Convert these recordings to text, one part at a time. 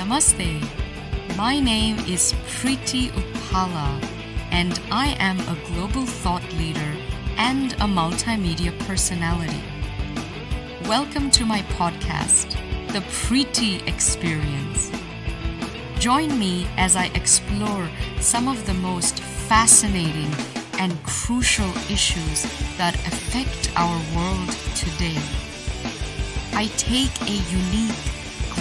Namaste. My name is Preity Upala, and I am a global thought leader and a multimedia personality. Welcome to my podcast, The Preity Experience. Join me as I explore some of the most fascinating and crucial issues that affect our world today. I take a unique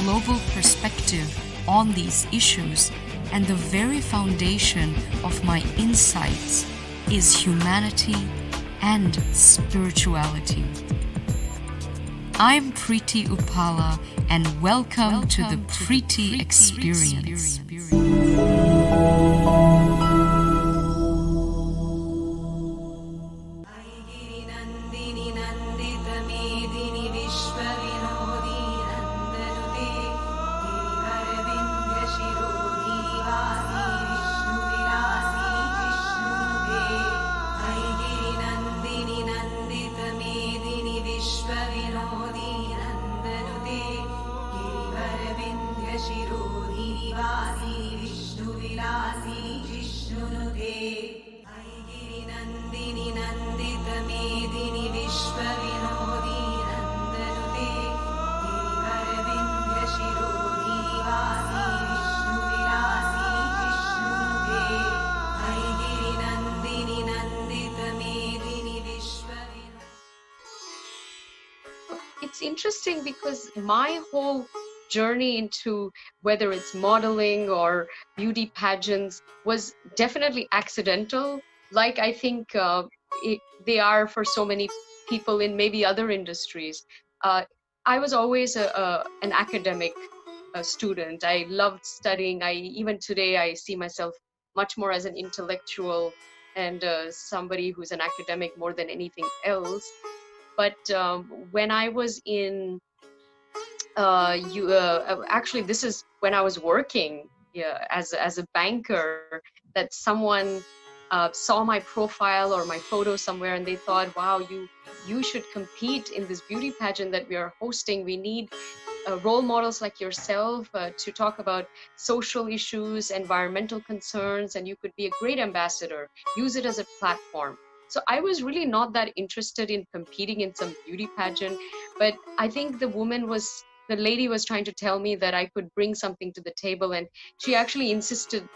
global perspective on these issues, and the very foundation of my insights is humanity and spirituality. I'm Preity Upala, and welcome to the Preity Experience. It's interesting because my whole journey into whether it's modeling or beauty pageants was definitely accidental, like I think they are for so many people in maybe other industries. I was always an academic student. I loved studying. Even today I see myself much more as an intellectual and somebody who's an academic more than anything else. But when I was in, actually, this is when I was working as a banker, that someone saw my profile or my photo somewhere, and they thought, wow, you should compete in this beauty pageant that we are hosting. We need role models like yourself to talk about social issues, environmental concerns, and you could be a great ambassador. Use it as a platform. So I was really not that interested in competing in some beauty pageant, but I think the lady was trying to tell me that I could bring something to the table, and she actually insisted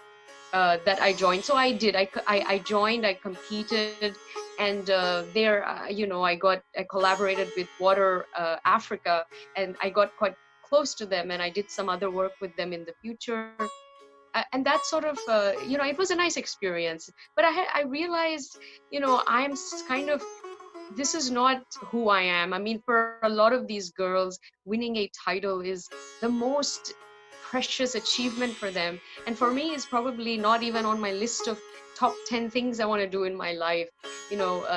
that I joined. So I did. I joined, I competed, and there, I collaborated with Water Africa, and I got quite close to them, and I did some other work with them in the future. And that sort of, it was a nice experience. But I realized, I'm kind of, this is not who I am. I mean, for a lot of these girls, winning a title is the most precious achievement for them. And for me, it's probably not even on my list of top 10 things I want to do in my life.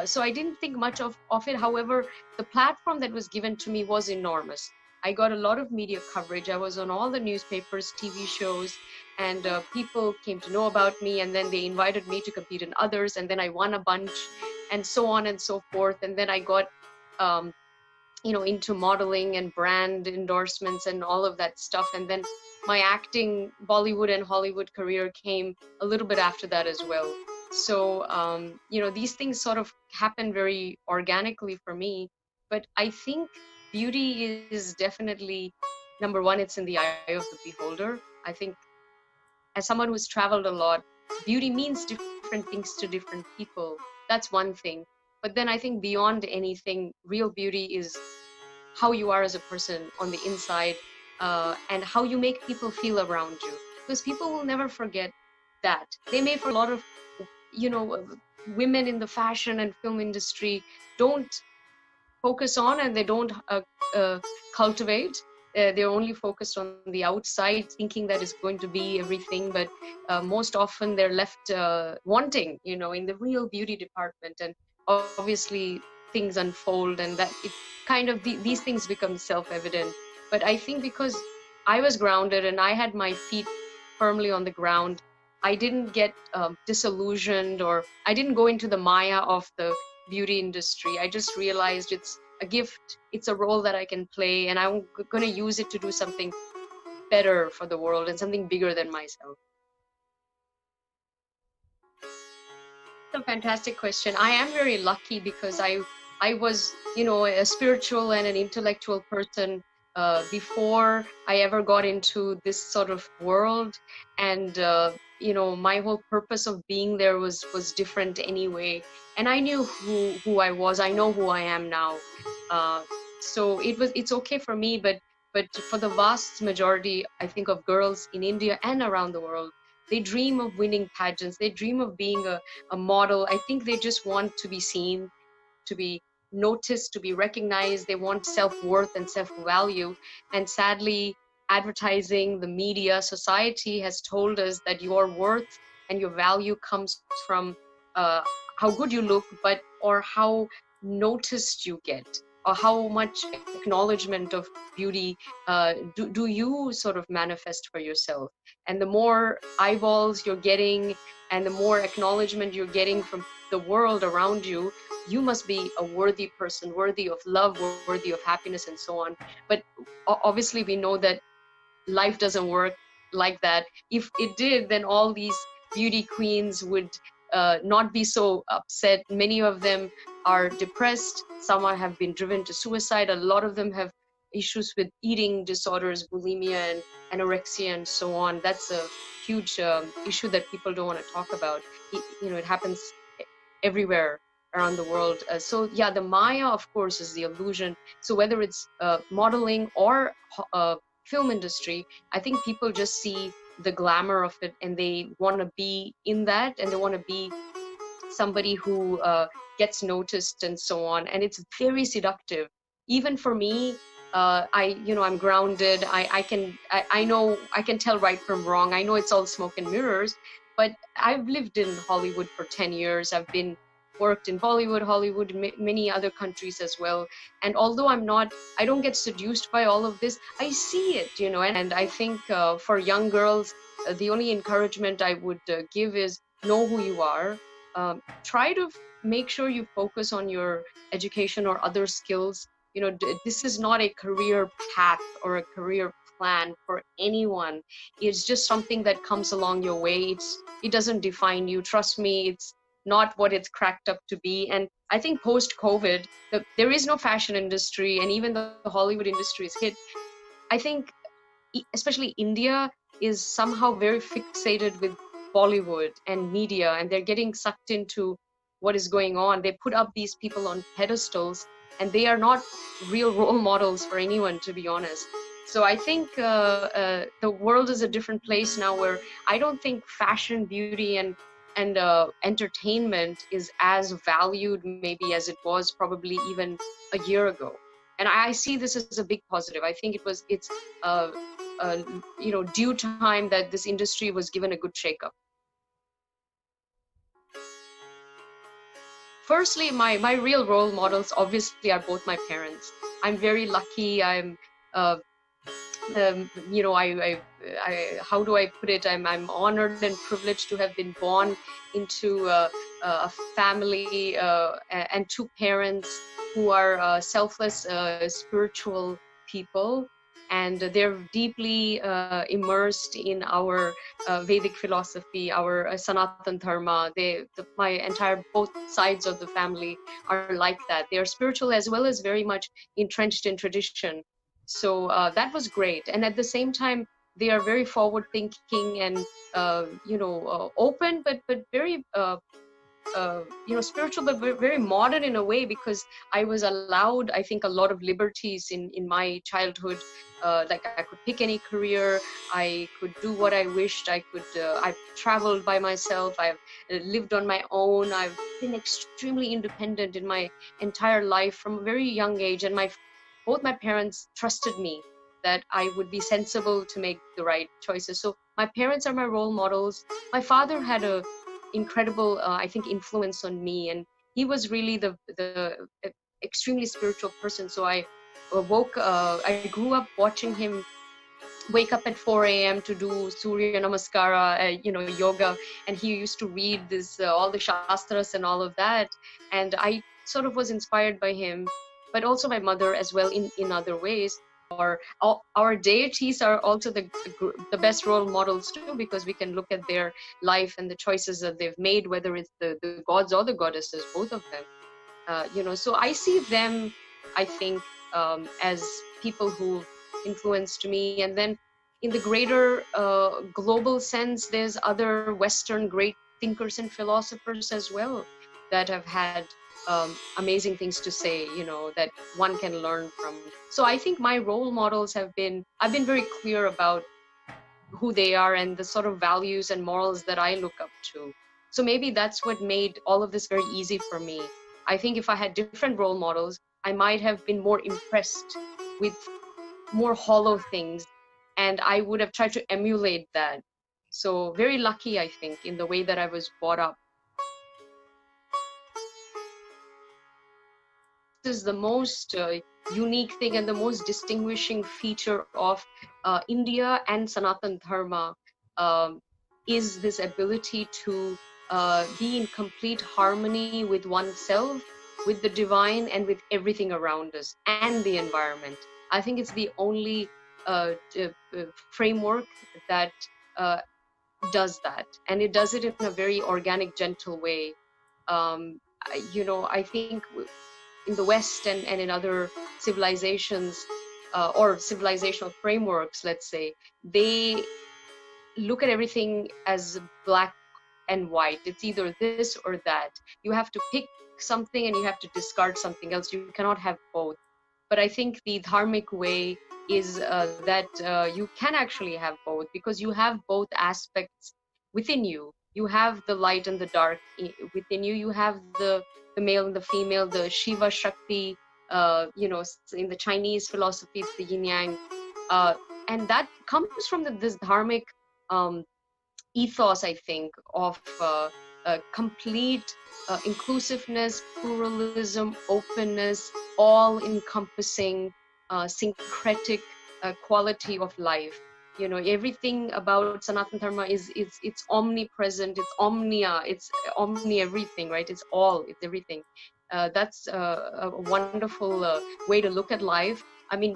So I didn't think much of it. However, the platform that was given to me was enormous. I got a lot of media coverage. I was on all the newspapers, TV shows, and people came to know about me, and then they invited me to compete in others, and then I won a bunch, and so on and so forth. And then I got into modeling and brand endorsements and all of that stuff. And then my acting, Bollywood and Hollywood career came a little bit after that as well. So these things sort of happen very organically for me. But I think beauty is definitely, number one, it's in the eye of the beholder. I think as someone who's traveled a lot, beauty means different things to different people. That's one thing. But then I think beyond anything, real beauty is how you are as a person on the inside, and how you make people feel around you. Because people will never forget that. They may, for a lot of, women in the fashion and film industry, don't focus on, and they don't cultivate. They're only focused on the outside, thinking that it's going to be everything, but most often they're left wanting, in the real beauty department. And obviously things unfold, and that it kind of these things become self-evident. But I think because I was grounded and I had my feet firmly on the ground, I didn't get disillusioned, or I didn't go into the maya of the beauty industry. I just realized it's a gift, it's a role that I can play, and I'm going to use it to do something better for the world and something bigger than myself? A fantastic question. I am very lucky because I was, you know, a spiritual and an intellectual person before I ever got into this sort of world, and you know, my whole purpose of being there was different anyway. And I knew who I was. I know who I am now. Uh, so it's okay for me, but for the vast majority, I think, of girls in India and around the world, they dream of winning pageants. They dream of being a model. I think they just want to be seen, to be noticed, to be recognized. They want self-worth and self-value. And sadly, advertising, the media, society has told us that your worth and your value comes from uh, how good you look, but or how noticed you get, or how much acknowledgement of beauty do you sort of manifest for yourself. And the more eyeballs you're getting and the more acknowledgement you're getting from the world around you, you must be a worthy person, worthy of love, worthy of happiness, and so on. But obviously, we know that life doesn't work like that. If it did, then all these beauty queens would not be so upset. Many of them are depressed. Some have been driven to suicide. A lot of them have issues with eating disorders, bulimia and anorexia, and so on. That's a huge issue that people don't want to talk about. You know, it happens everywhere around the world. So yeah, the Maya, of course, is the illusion. So whether it's modeling or film industry, I think people just see the glamour of it and they want to be in that, and they want to be somebody who gets noticed and so on. And it's very seductive. Even for me, I'm grounded. I know I can tell right from wrong. I know it's all smoke and mirrors, but I've lived in Hollywood for 10 years. I've been worked in Bollywood, Hollywood, many other countries as well. And although I don't get seduced by all of this. I see it, you know, and I think for young girls, the only encouragement I would give is know who you are. Try to make sure you focus on your education or other skills. You know, this is not a career path or a career plan for anyone. It's just something that comes along your way. It doesn't define you. Trust me, it's not what it's cracked up to be. And I think post COVID, there is no fashion industry, and even the Hollywood industry is hit. I think especially India is somehow very fixated with Bollywood and media, and they're getting sucked into what is going on. They put up these people on pedestals, and they are not real role models for anyone, to be honest. So I think the world is a different place now, where I don't think fashion, beauty, and entertainment is as valued maybe as it was probably even a year ago. And I see this as a big positive. I think it's uh, uh, due time that this industry was given a good shakeup. Firstly, my real role models obviously are both my parents. I'm very lucky. I'm uh, how do I put it? I'm honored and privileged to have been born into a family and two parents who are selfless spiritual people, and they're deeply immersed in our Vedic philosophy, our Sanatan Dharma. My entire both sides of the family are like that. They are spiritual as well as very much entrenched in tradition. So that was great. And at the same time, they are very forward thinking and open, but very spiritual, but very modern in a way, because I was allowed, I think, a lot of liberties in my childhood. Like I could pick any career, I could do what I wished, I've traveled by myself, I've lived on my own, I've been extremely independent in my entire life from a very young age. And both my parents trusted me that I would be sensible to make the right choices. So my parents are my role models. My father had a incredible, I think, influence on me, and he was really the extremely spiritual person. So I grew up watching him wake up at 4 a.m. to do Surya Namaskara, yoga, and he used to read this all the shastras and all of that, and I sort of was inspired by him, but also my mother as well in other ways. our deities are also the best role models too, because we can look at their life and the choices that they've made, whether it's the gods or the goddesses, both of them. So I see them, I think, as people who influenced me. And then in the greater global sense, there's other Western great thinkers and philosophers as well that have had amazing things to say, that one can learn from. So I think my role models I've been very clear about who they are and the sort of values and morals that I look up to. So maybe that's what made all of this very easy for me. I think if I had different role models, I might have been more impressed with more hollow things, and I would have tried to emulate that. So very lucky, I think, in the way that I was brought up. This is the most unique thing and the most distinguishing feature of India and Sanatan Dharma, um, is this ability to be in complete harmony with oneself, with the divine, and with everything around us and the environment. I think it's the only framework that uh, does that, and it does it in a very organic, gentle way. I think in the West and in other civilizations, or civilizational frameworks, let's say, they look at everything as black and white. It's either this or that. You have to pick something and you have to discard something else. You cannot have both. But I think the dharmic way is that you can actually have both, because you have both aspects within you. You have the light and the dark within you. You have the male and the female, the Shiva Shakti. In the Chinese philosophy, it's the yin yang, and that comes from this dharmic um, ethos, I think, of complete inclusiveness, pluralism, openness, all-encompassing, syncretic quality of life. Everything about Sanatana Dharma it's omnipresent, it's omnia, it's omni everything, right? It's everything. That's a wonderful way to look at life. I mean,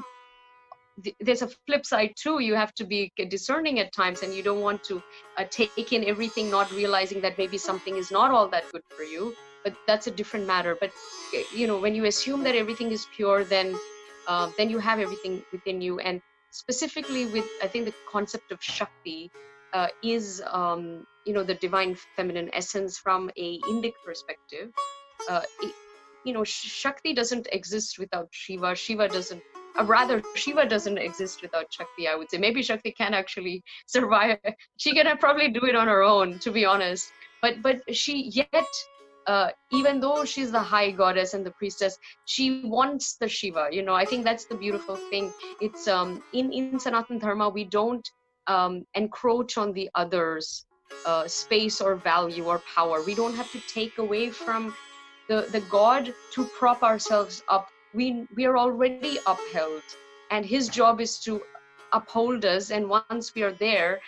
there's a flip side too. You have to be discerning at times, and you don't want to take in everything, not realizing that maybe something is not all that good for you, but that's a different matter. But when you assume that everything is pure, then you have everything within you. And specifically with, I think, the concept of Shakti is the divine feminine essence from a Indic perspective. Shakti doesn't exist without Shiva. Shiva doesn't exist without Shakti, I would say. Maybe Shakti can actually survive. She can probably do it on her own, to be honest. But she yet, even though she's the high goddess and the priestess, she wants the Shiva. I think that's the beautiful thing. It's in Sanatana Dharma, we don't encroach on the other's space or value or power. We don't have to take away from the God to prop ourselves up. We are already upheld, and his job is to uphold us. And once we are there,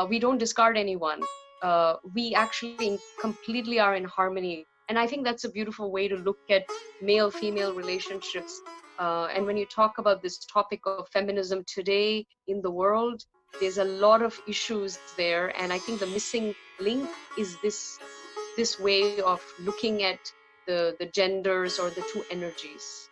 we don't discard anyone. We actually completely are in harmony. And I think that's a beautiful way to look at male-female relationships. And when you talk about this topic of feminism today in the world, there's a lot of issues there. And I think the missing link is this way of looking at the genders or the two energies.